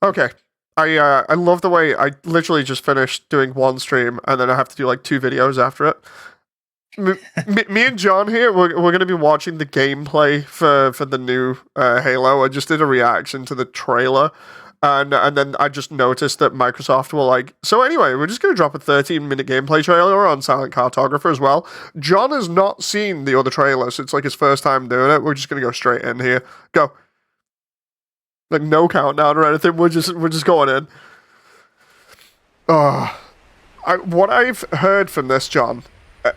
Okay. I love the way I literally just finished doing one stream and then I have to do like 2 videos after it. Me and John here, we're going to be watching the gameplay for the new Halo. I just did a reaction to the trailer, and then I just noticed that Microsoft were like, so anyway, we're just going to drop a 13-minute gameplay trailer on Silent Cartographer as well. John has not seen the other trailers. It's like his first time doing it. We're just going to go straight in here. Go. Like no countdown or anything. We're just going in. What I've heard from this, John,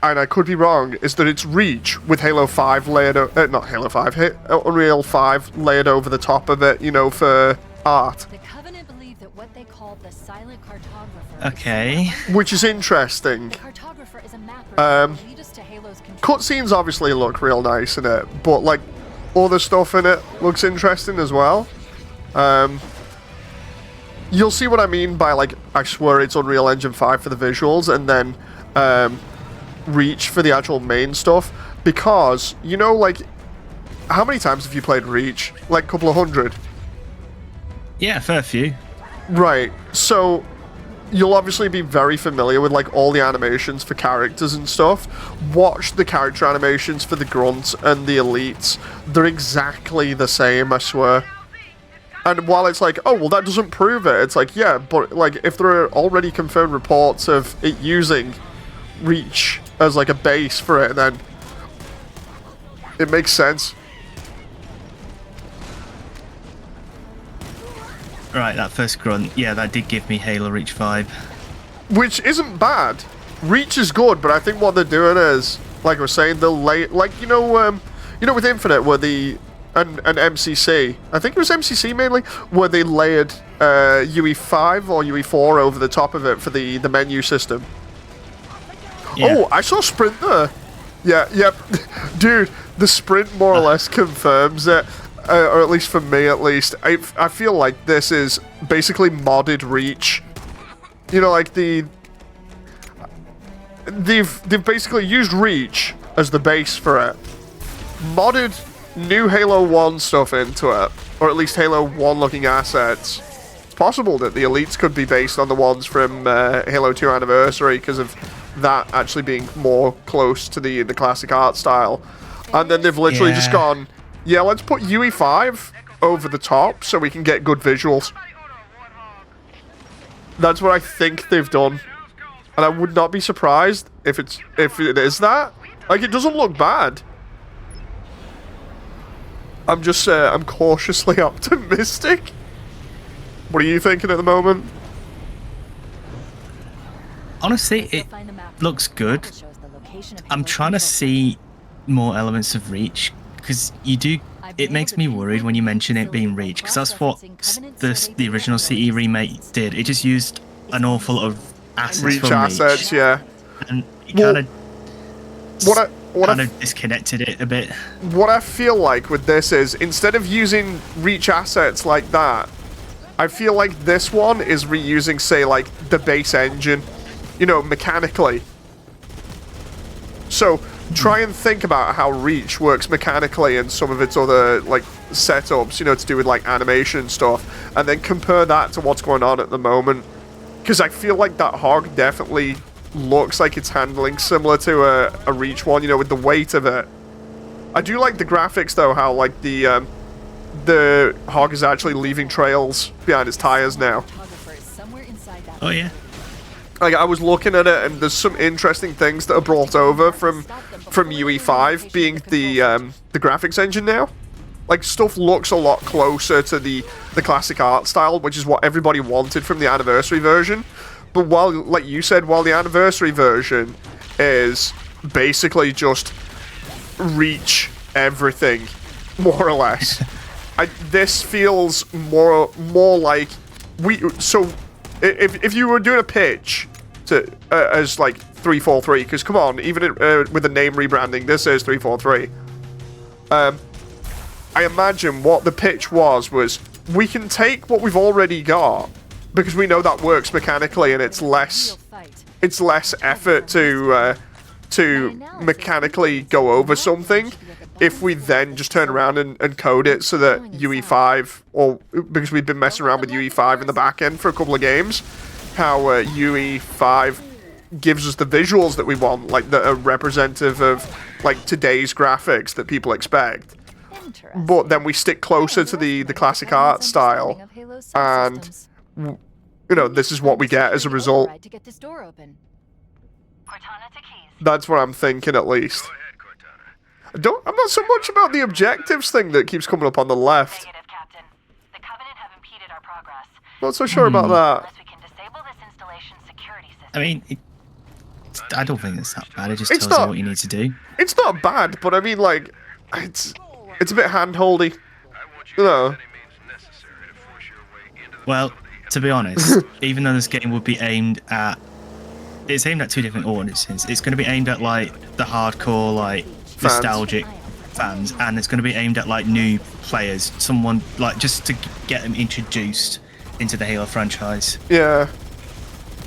and I could be wrong, is that it's Reach with Halo 5 layered, not Halo 5, Unreal 5 layered over the top of it, you know, for art. The Covenant believe that what they call the Silent Cartographer. Okay. Which is interesting. The Cartographer is a mapper that will lead us to Halo's control. Cutscenes obviously look real nice in it, but like other stuff in it looks interesting as well. You'll see what I mean by like, I swear it's Unreal Engine 5 for the visuals, and then Reach for the actual main stuff, because, you know, like, how many times have you played Reach? Like a couple of hundred? Yeah, fair few. Right, so you'll obviously be very familiar with like all the animations for characters and stuff. Watch the character animations for the grunts and the elites. They're exactly the same, I swear. And while it's like, oh, well, that doesn't prove it, it's like, yeah, but like if there are already confirmed reports of it using Reach as like a base for it, then it makes sense. Right, that first grunt, yeah, that did give me Halo Reach vibe. Which isn't bad. Reach is good, but I think what they're doing is, like I was saying, they'll lay, like, you know with Infinite, where the and MCC, I think it was MCC mainly, where they layered UE5 or UE4 over the top of it for the menu system. Yeah. Oh, I saw Sprint there. Yeah, yep. Dude, the Sprint more or less confirms it, or at least for me at least. I feel like this is basically modded Reach. You know, like they've basically used Reach as the base for it. Modded new Halo 1 stuff into it, or at least Halo 1 looking assets. It's possible that the elites could be based on the ones from Halo 2 Anniversary because of that actually being more close to the classic art style. And then they've literally just gone, yeah, let's put UE5 over the top so we can get good visuals. That's what I think they've done. And I would not be surprised if it is that. Like, it doesn't look bad. I'm just, I'm cautiously optimistic. What are you thinking at the moment? Honestly, it looks good. I'm trying to see more elements of Reach, because it makes me worried when you mention it being Reach, because that's what the original CE remake did. It just used an awful lot of assets Reach from assets, Reach, yeah. and it kind of disconnected it a bit. What I feel like with this is, instead of using Reach assets like that, I feel like this one is reusing, say, like, the base engine, you know, mechanically. So, try and think about how Reach works mechanically and some of its other, like, setups, you know, to do with, like, animation and stuff, and then compare that to what's going on at the moment. Because I feel like that Hog definitely looks like it's handling similar to a Reach one, you know, with the weight of it. I do like the graphics, though, how, like, the Hog is actually leaving trails behind his tires now. Oh, yeah. Like, I was looking at it, and there's some interesting things that are brought over from UE5 being the graphics engine now. Like, stuff looks a lot closer to the classic art style, which is what everybody wanted from the anniversary version. But while, like you said, while the anniversary version is basically just Reach everything, more or less, this feels more like if you were doing a pitch to as like 343, because come on, even with the name rebranding, this is 343. I imagine what the pitch was we can take what we've already got, because we know that works mechanically, and it's less effort to mechanically go over something, if we then just turn around and code it so that UE5, or because we've been messing around with UE5 in the back end for a couple of games, how UE5 gives us the visuals that we want, like that are representative of like today's graphics that people expect. But then we stick closer to the classic art style, and this is what we get as a result. That's what I'm thinking, at least. I'm not so much about the objectives thing that keeps coming up on the left. Not so sure about that. I mean, I don't think it's that bad. It just tells you what you need to do. It's not bad, but I mean, like, it's a bit hand-holdy. Well, to be honest, even though this game would be aimed at... It's aimed at two different audiences. It's going to be aimed at, like, the hardcore, like, nostalgic fans, and it's going to be aimed at, like, new players. Someone, like, just to get them introduced into the Halo franchise. Yeah.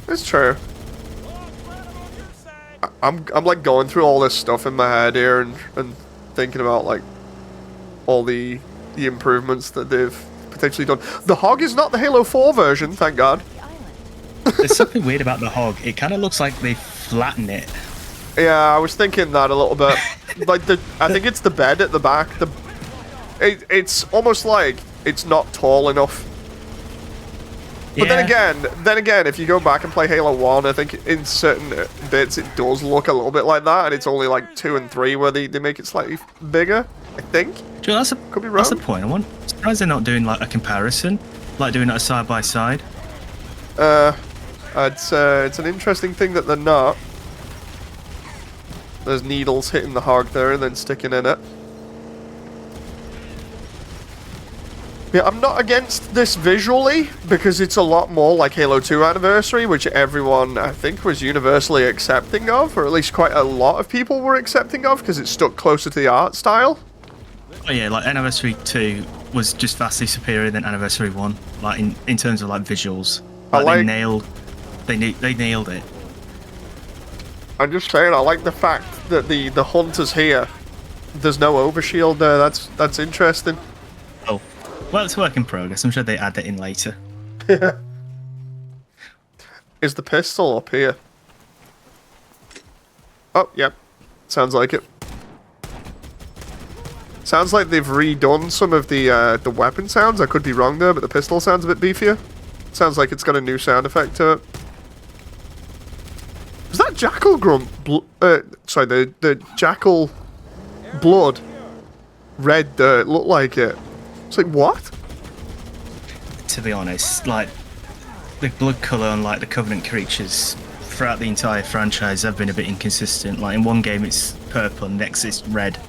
It's true. I'm like going through all this stuff in my head here and thinking about like all the improvements that they've potentially done. The Hog is not the Halo 4 version, thank God. There's something weird about the Hog. It kind of looks like they flatten it. Yeah, I was thinking that a little bit. Like I think it's the bed at the back. It's almost like it's not tall enough. But then again, if you go back and play Halo 1, I think in certain bits it does look a little bit like that, and it's only like 2 and 3 where they make it slightly bigger, I think. Joe, Could be wrong. That's the point. I'm surprised they're not doing like a comparison, like doing it a side by side. It's an interesting thing that they're not. There's needles hitting the Hog there and then sticking in it. Yeah, I'm not against this visually, because it's a lot more like Halo 2 Anniversary, which everyone, I think, was universally accepting of, or at least quite a lot of people were accepting of, because it stuck closer to the art style. Oh yeah, like Anniversary 2 was just vastly superior than Anniversary 1, like in terms of like visuals. Like they nailed it. I'm just saying, I like the fact that the hunters here, there's no overshield there. That's interesting. Oh. Well, it's a work in progress. I'm sure they add that in later. Is the pistol up here? Oh, yep. Sounds like it. Sounds like they've redone some of the weapon sounds. I could be wrong there, but the pistol sounds a bit beefier. Sounds like it's got a new sound effect to it. Was that Jackal grunt? Sorry, the Jackal blood red dirt looked like it. It's like, what? To be honest, like, the blood colour on, like, the Covenant creatures throughout the entire franchise have been a bit inconsistent. Like, in one game it's purple, and next it's red.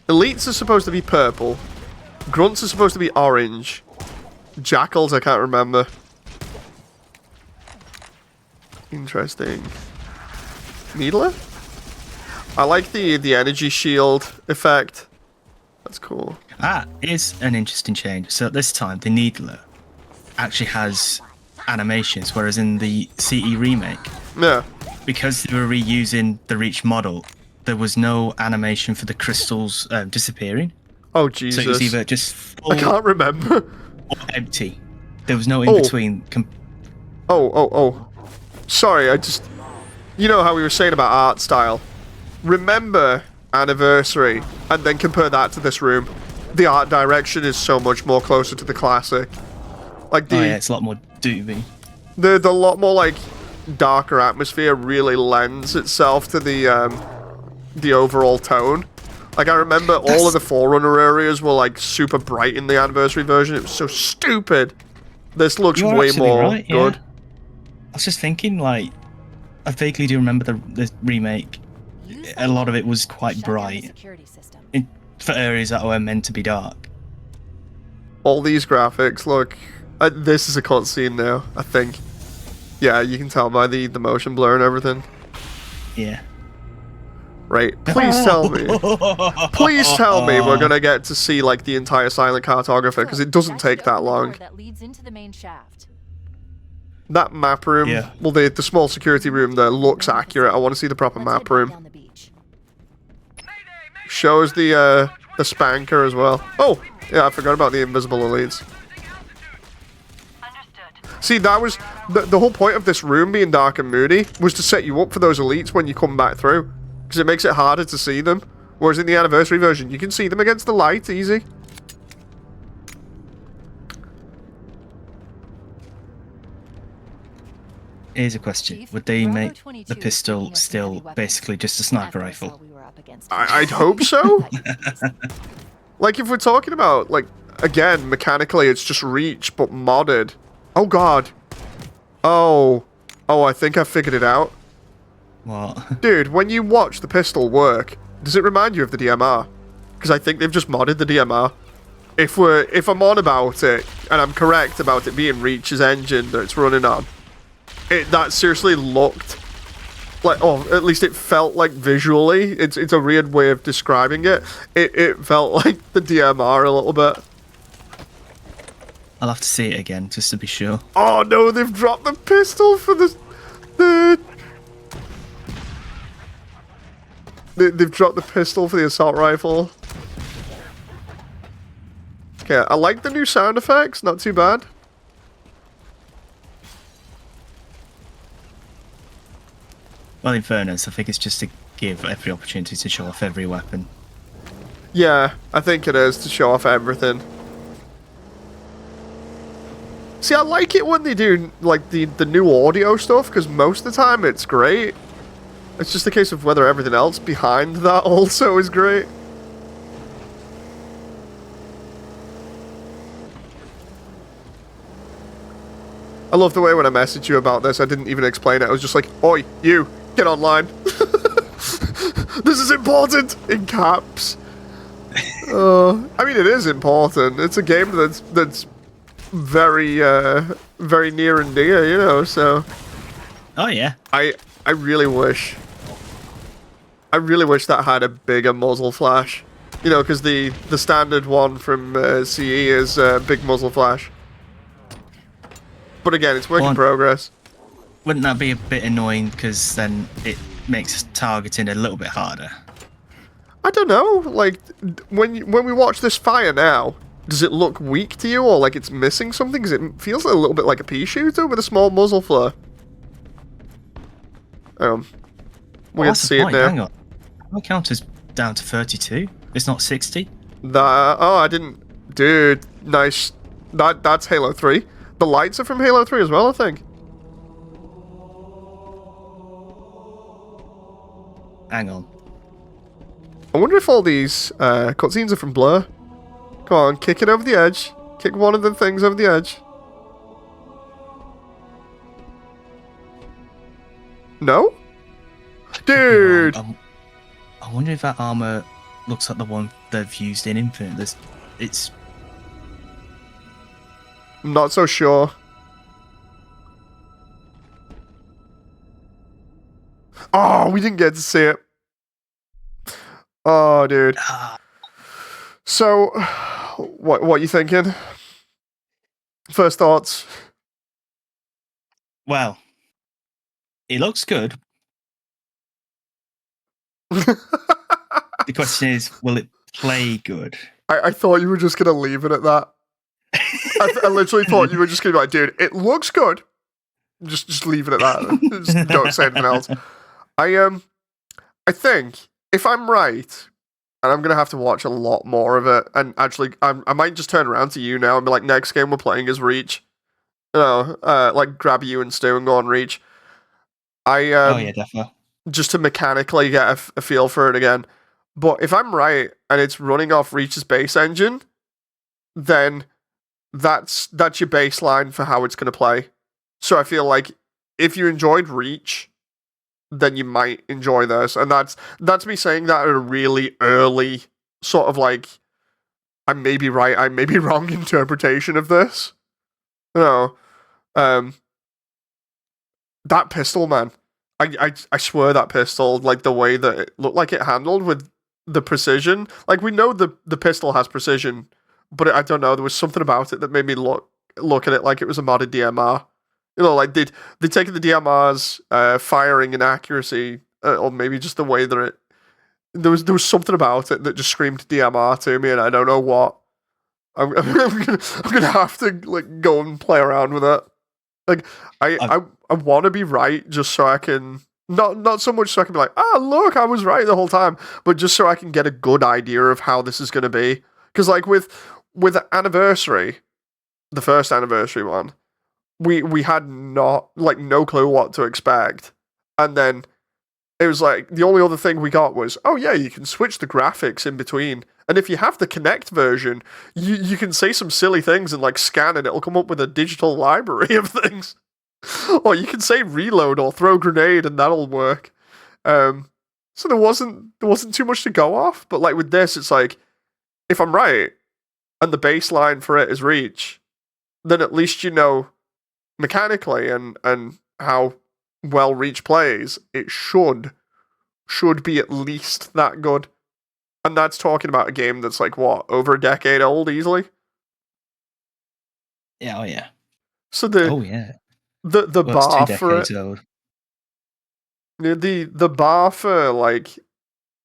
Elites are supposed to be purple. Grunts are supposed to be orange. Jackals, I can't remember. Interesting. Needler? I like the energy shield effect. That's cool. Ah, is an interesting change. So this time, the Needler actually has animations, whereas in the CE remake, yeah, because they were reusing the Reach model, there was no animation for the crystals disappearing. Oh, Jesus. So it was either just full I can't remember. or empty. There was no in-between. Sorry, you know how we were saying about art style. Remember Anniversary, and then compare that to this room. The art direction is so much more closer to the classic. Like it's a lot more doobie. The lot more like darker atmosphere really lends itself to the overall tone. Like I remember all of the Forerunner areas were like super bright in the Anniversary version. It was so stupid. This looks way more good. I was just thinking, like, I vaguely do remember the remake. A lot of it was quite bright for areas that were meant to be dark. All these graphics, look. This is a cutscene now, I think. Yeah, you can tell by the motion blur and everything. Yeah. Right, please tell me. Please tell me we're gonna get to see, like, the entire Silent Cartographer, because it doesn't take that long. That map room, well, the small security room there looks accurate. I want to see the proper map room. shows the spanker as well. Oh, yeah, I forgot about the invisible elites. See, that was the whole point of this room being dark and moody was to set you up for those elites when you come back through, because it makes it harder to see them. Whereas in the anniversary version, you can see them against the light easy. Here's a question. Would they make the pistol still basically just a sniper rifle? I'd hope so. Like, if we're talking about, like, again, mechanically, it's just Reach, but modded. Oh, God. Oh, I think I figured it out. What? Dude, when you watch the pistol work, does it remind you of the DMR? Because I think they've just modded the DMR. If I'm on about it, and I'm correct about it being Reach's engine that it's running on, that seriously looked like, oh, at least it felt like visually, it's a weird way of describing it. It felt like the DMR a little bit. I'll have to see it again just to be sure. Oh no, they've dropped the pistol for they've dropped the pistol for the assault rifle. Okay, I like the new sound effects, not too bad. Well, in fairness, I think it's just to give every opportunity to show off every weapon. Yeah, I think it is to show off everything. See, I like it when they do, like, the new audio stuff, because most of the time it's great. It's just a case of whether everything else behind that also is great. I love the way when I messaged you about this, I didn't even explain it. I was just like, oi, you, get online. This is important! In caps. I mean, it is important. It's a game that's very, very near and dear, you know, so... Oh, yeah. I really wish that had a bigger muzzle flash. You know, because the standard one from CE is big muzzle flash. But again, it's work in progress. Wouldn't that be a bit annoying, because then it makes targeting a little bit harder? I don't know, like, when we watch this fire now, does it look weak to you, or like it's missing something? Because it feels a little bit like a pea shooter with a small muzzle flare. We're going to see it now. Hang on. My count is down to 32. It's not 60. Oh, I didn't... Dude, nice. That's Halo 3. The lights are from Halo 3 as well, I think. Hang on. I wonder if all these cutscenes are from Blur. Come on, kick it over the edge. Kick one of the things over the edge. No? Dude! I wonder if that armor looks like the one they've used in Infinite. It's... I'm not so sure. Oh, we didn't get to see it. Oh, dude. So, what you thinking? First thoughts? Well, it looks good. The question is, will it play good? I thought you were just going to leave it at that. I literally thought you were just going to be like, dude, it looks good. Just leave it at that. Just don't say anything else. I think, if I'm right, and I'm going to have to watch a lot more of it, and actually, I might just turn around to you now and be like, next game we're playing is Reach. You know, like, grab you and Stu and go on Reach. Oh, yeah, definitely. Just to mechanically get a feel for it again. But if I'm right, and it's running off Reach's base engine, then that's your baseline for how it's going to play. So I feel like if you enjoyed Reach, then you might enjoy this. And that's me saying that at a really early sort of like, I may be right, I may be wrong interpretation of this. You know, that pistol, man. I swear that pistol, like the way that it looked like it handled with the precision. Like, we know the pistol has precision, but I don't know, there was something about it that made me look at it like it was a modded DMR. You know, like they'd taken the DMR's firing and accuracy, or maybe just the way that There was something about it that just screamed DMR to me, and I don't know what. I'm gonna have to like go and play around with it. Like I want to be right just so I can not so much so I can be like, look, I was right the whole time, but just so I can get a good idea of how this is gonna be. Because like with Anniversary, the first Anniversary one, we had no clue what to expect, and then it was like the only other thing we got was, oh yeah, you can switch the graphics in between. And if you have the Kinect version, you can say some silly things and like scan and it'll come up with a digital library of things. Or you can say reload or throw grenade and that'll work. So there wasn't too much to go off, but like with this, it's like if I'm right and the baseline for it is reach, then at least you know mechanically and how well reach plays, it should be at least that good. And that's talking about a game that's like what, over a decade old easily. Yeah, oh yeah. So Oh yeah. the Well, it's bar 2 for it, decades old. the bar for like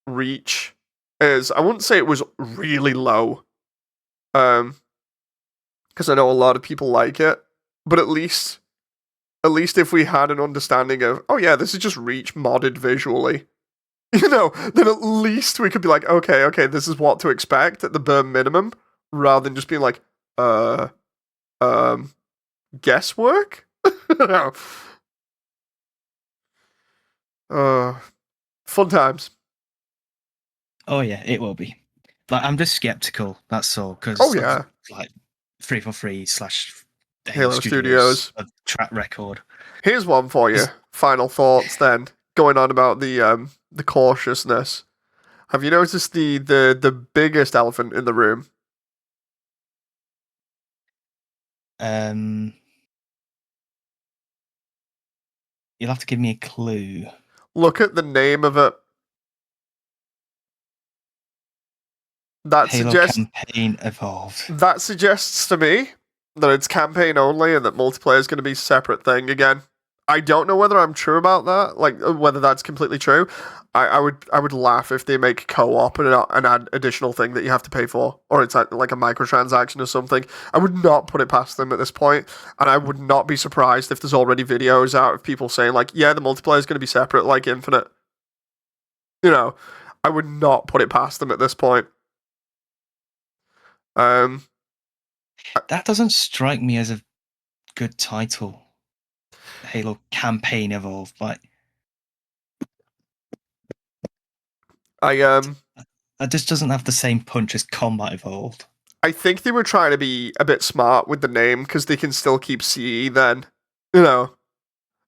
reach is, I wouldn't say it was really low, because I know a lot of people like it, but at least if we had an understanding of, oh yeah, this is just reach modded visually, then at least we could be like, okay, this is what to expect at the bare minimum, rather than just being like, uh, guesswork? uh, fun times. Oh yeah, it will be. Like I'm just skeptical. That's all. Because Oh yeah, like 343 / Halo Halo Studios Studios. track record. Here's one for you. Final thoughts then. Going on about the cautiousness. Have you noticed the biggest elephant in the room? Um, you'll have to give me a clue. Look at the name of it. That Halo suggests Campaign Evolved. that suggests to me that it's campaign only and that multiplayer is going to be a separate thing again. I don't know whether I'm true about that, like whether that's completely true. I would laugh if they make co-op and add additional thing that you have to pay for, or it's like a microtransaction or something. I would not put it past them at this point, and I would not be surprised if there's already videos out of people saying like, yeah, the multiplayer is going to be separate, like Infinite. I would not put it past them at this point. Um, That doesn't strike me as a good title. Halo Campaign Evolved. Like I that just doesn't have the same punch as Combat Evolved. I think they were trying to be a bit smart with the name because they can still keep CE then, you know,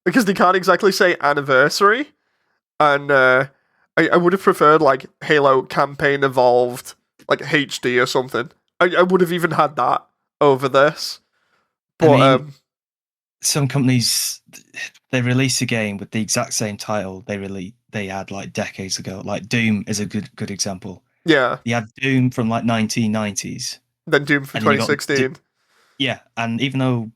because they can't exactly say anniversary. And I would have preferred like Halo Campaign Evolved, like HD or something. I would have even had that over this. But I mean, some companies they release a game with the exact same title they had like decades ago. Like Doom is a good example. yeah, You had Doom from like 1990s. then Doom for And then you got 2016. Yeah, and even though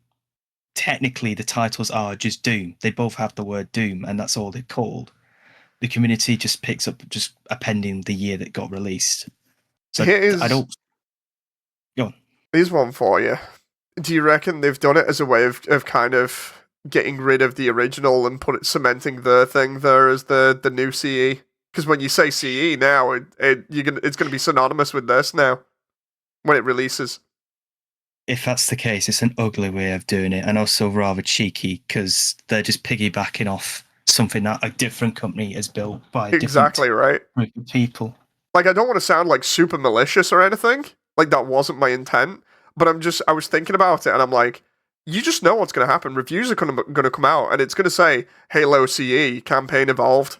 technically the titles are just Doom, they both have the word Doom, and that's all they're called. The community just picks up just appending the year that got released. So I don't. Go on. Here's one for you. Do you reckon they've done it as a way of kind of getting rid of the original and cementing the thing there as the new CE? Because when you say CE now, it's going to be synonymous with this now when it releases. If that's the case, it's an ugly way of doing it, and also rather cheeky because they're just piggybacking off something that a different company has built by a Exactly different right. group of people. Like, I don't want to sound like super malicious or anything. Like, that wasn't my intent. But I was thinking about it and I'm like, you just know what's going to happen. Reviews are going to come out and it's going to say Halo CE Campaign Evolved.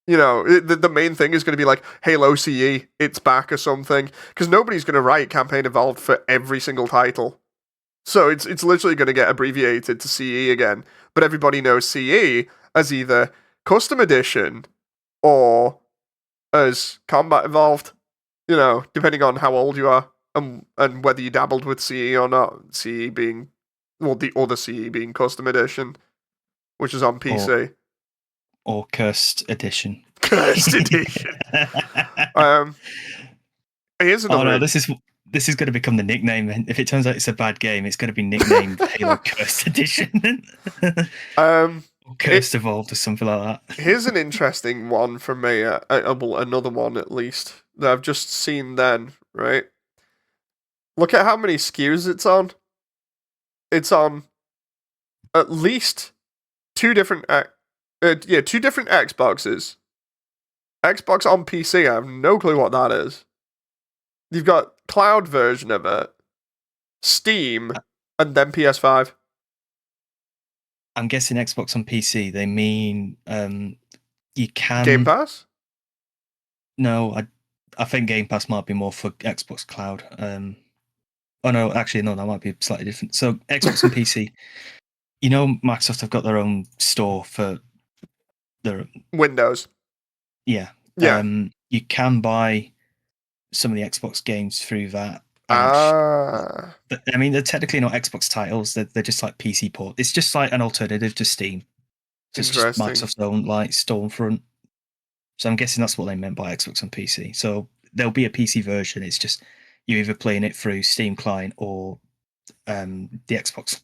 The main thing is going to be like Halo CE, it's back or something. Because nobody's going to write Campaign Evolved for every single title. So it's literally going to get abbreviated to CE again. But everybody knows CE as either Custom Edition or as Combat Evolved, depending on how old you are and whether you dabbled with CE or not. CE being, well, the other CE being Custom Edition, which is on PC. Or Cursed Edition. Cursed Edition. Here's Oh another. no, this is going to become the nickname. If it turns out it's a bad game, it's going to be nicknamed Halo Cursed Edition. Cursed Evolved or something like that. Here's an interesting one for me. Well, another one at least that I've just seen. Then right, look at how many SKUs it's on. It's on at least two different. Two different Xboxes. Xbox on PC. I have no clue what that is. You've got cloud version of it, Steam, and then PS5. I'm guessing Xbox on PC. They mean you can Game Pass? No, I think Game Pass might be more for Xbox Cloud. Oh no, actually no, that might be slightly different. So Xbox and PC. You know, Microsoft have got their own store for their Windows. Yeah. Yeah. You can buy some of the Xbox games through that. But I mean, they're technically not Xbox titles. They're just like PC port. It's just like an alternative to Steam. So it's just Microsoft's own like Stormfront. So I'm guessing that's what they meant by Xbox on PC. So there'll be a PC version. It's just you're either playing it through Steam client or the Xbox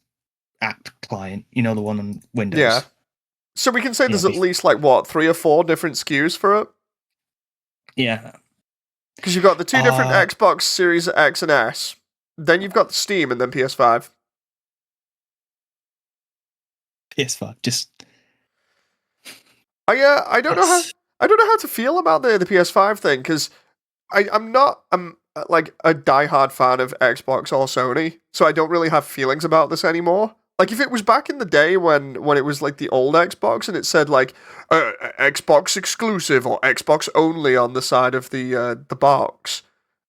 app client. You know, the one on Windows. Yeah. So we can say there's at least like what, 3 or 4 different SKUs for it? Yeah. Because you've got the 2 different Xbox Series X and S. Then you've got the Steam and then PS5. PS5, just. I don't know how to feel about the PS5 thing because I'm like a diehard fan of Xbox or Sony, so I don't really have feelings about this anymore. Like if it was back in the day when it was like the old Xbox and it said like Xbox exclusive or Xbox only on the side of the box,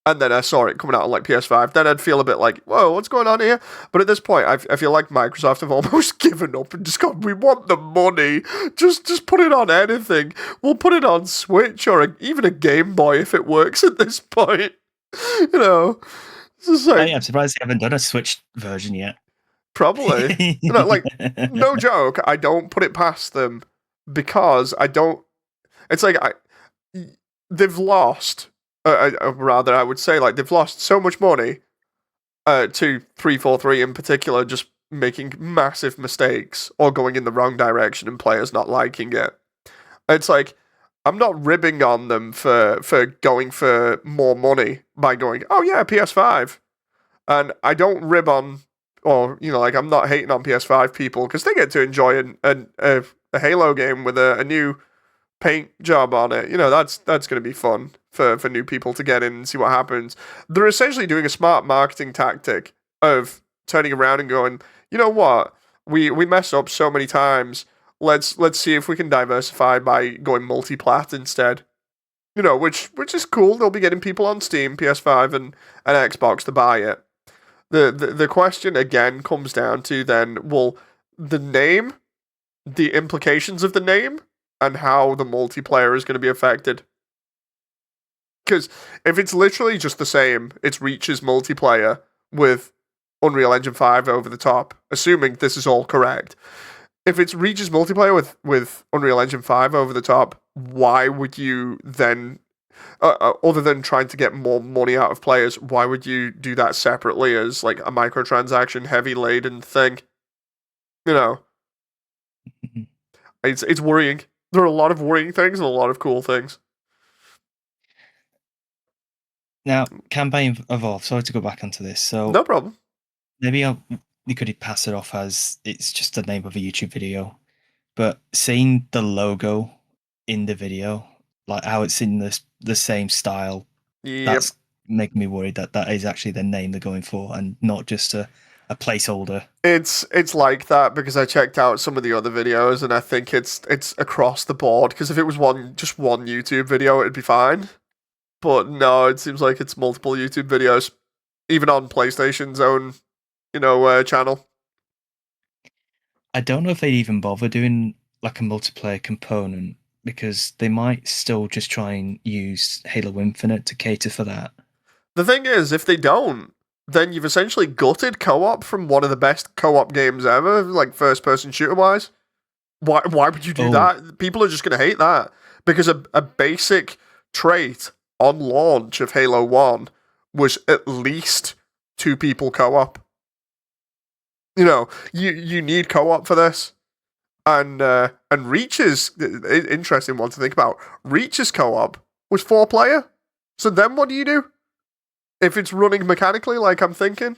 and then I saw it coming out on like PS5, then I'd feel a bit like, whoa, what's going on here? But at this point, I feel like Microsoft have almost given up and just gone, we want the money. Just put it on anything. We'll put it on Switch or even a Game Boy if it works at this point. You know, it's just like, I'm surprised they haven't done a Switch version yet. Probably. Like, no joke, I don't put it past them because I don't. It's like they've lost. Rather, I would say like they've lost so much money to 343 in particular, just making massive mistakes or going in the wrong direction and players not liking it. It's like I'm not ribbing on them for going for more money by going, oh yeah, PS5, and I don't rib on. Or, you know, like, I'm not hating on PS5 people because they get to enjoy a Halo game with a new paint job on it. You know, that's going to be fun for new people to get in and see what happens. They're essentially doing a smart marketing tactic of turning around and going, you know what? We mess up so many times. Let's see if we can diversify by going multi-plat instead. You know, which is cool. They'll be getting people on Steam, PS5, and Xbox to buy it. The question again comes down to then, well, the name, the implications of the name, and how the multiplayer is going to be affected. Because if it's literally just the same, it's Reach's multiplayer with Unreal Engine 5 over the top, assuming this is all correct. If it's Reach's multiplayer with Unreal Engine 5 over the top, why would you then... other than trying to get more money out of players, why would you do that separately as like a microtransaction heavy laden thing? You know, it's worrying. There are a lot of worrying things and a lot of cool things. Now, Campaing Evolved. Sorry to go back onto this. So no problem. Maybe you could pass it off as it's just the name of a YouTube video, but seeing the logo in the video, like how it's in the same style, that's making me worried that is actually the name they're going for and not just a placeholder. It's like that because I checked out some of the other videos and I think it's across the board, because if it was just one YouTube video it'd be fine. But no, it seems like it's multiple YouTube videos, even on PlayStation's own, channel. I don't know if they'd even bother doing like a multiplayer component, because they might still just try and use Halo Infinite to cater for that. The thing is, if they don't, then you've essentially gutted co-op from one of the best co-op games ever, like first-person shooter-wise. Why would you do that? People are just going to hate that. because a basic trait on launch of Halo 1 was at least 2 people co-op. You know, you need co-op for this. And Reach's interesting one to think about. Reach's co-op was 4-player. So then what do you do? If it's running mechanically like I'm thinking?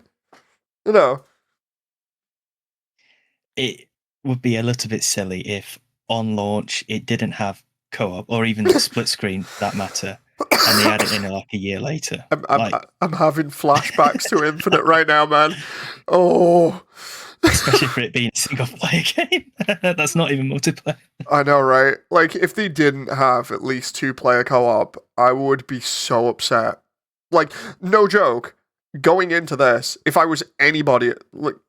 You know. It would be a little bit silly if on launch it didn't have co-op or even split screen for that matter, and they add it in like a year later. I'm having flashbacks to Infinite right now, man. Oh. Especially for it being a single player game. That's not even multiplayer. I know, right? Like, if they didn't have at least 2-player co-op, I would be so upset. Like, no joke. Going into this, if I was anybody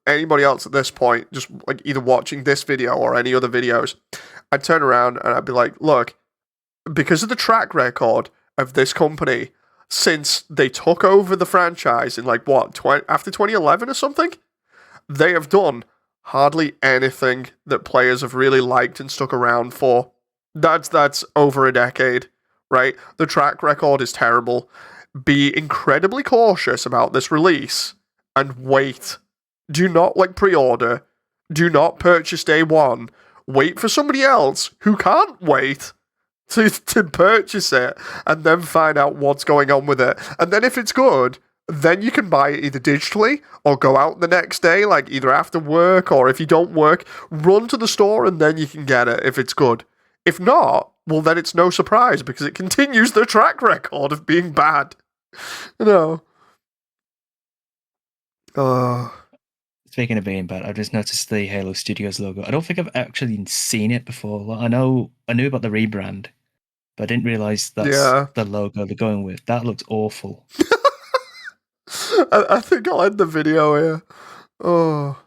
else at this point, just like either watching this video or any other videos, I'd turn around and I'd be like, look, because of the track record of this company since they took over the franchise in like what, after 2011 or something, they have done hardly anything that players have really liked and stuck around for. That's over a decade, right? The track record is terrible. Be incredibly cautious about this release and wait. Do not pre-order. Do not purchase day one. Wait for somebody else who can't wait to purchase it and then find out what's going on with it. And then if it's good, then you can buy it either digitally or go out the next day, like either after work or if you don't work, run to the store and then you can get it if it's good. If not, well, then it's no surprise because it continues the track record of being bad. You know. Speaking of being bad, I just noticed the Halo Studios logo. I don't think I've actually seen it before. Like, I knew about the rebrand, but I didn't realize that's the logo they're going with. That looks awful. I think I'll end the video here. Oh.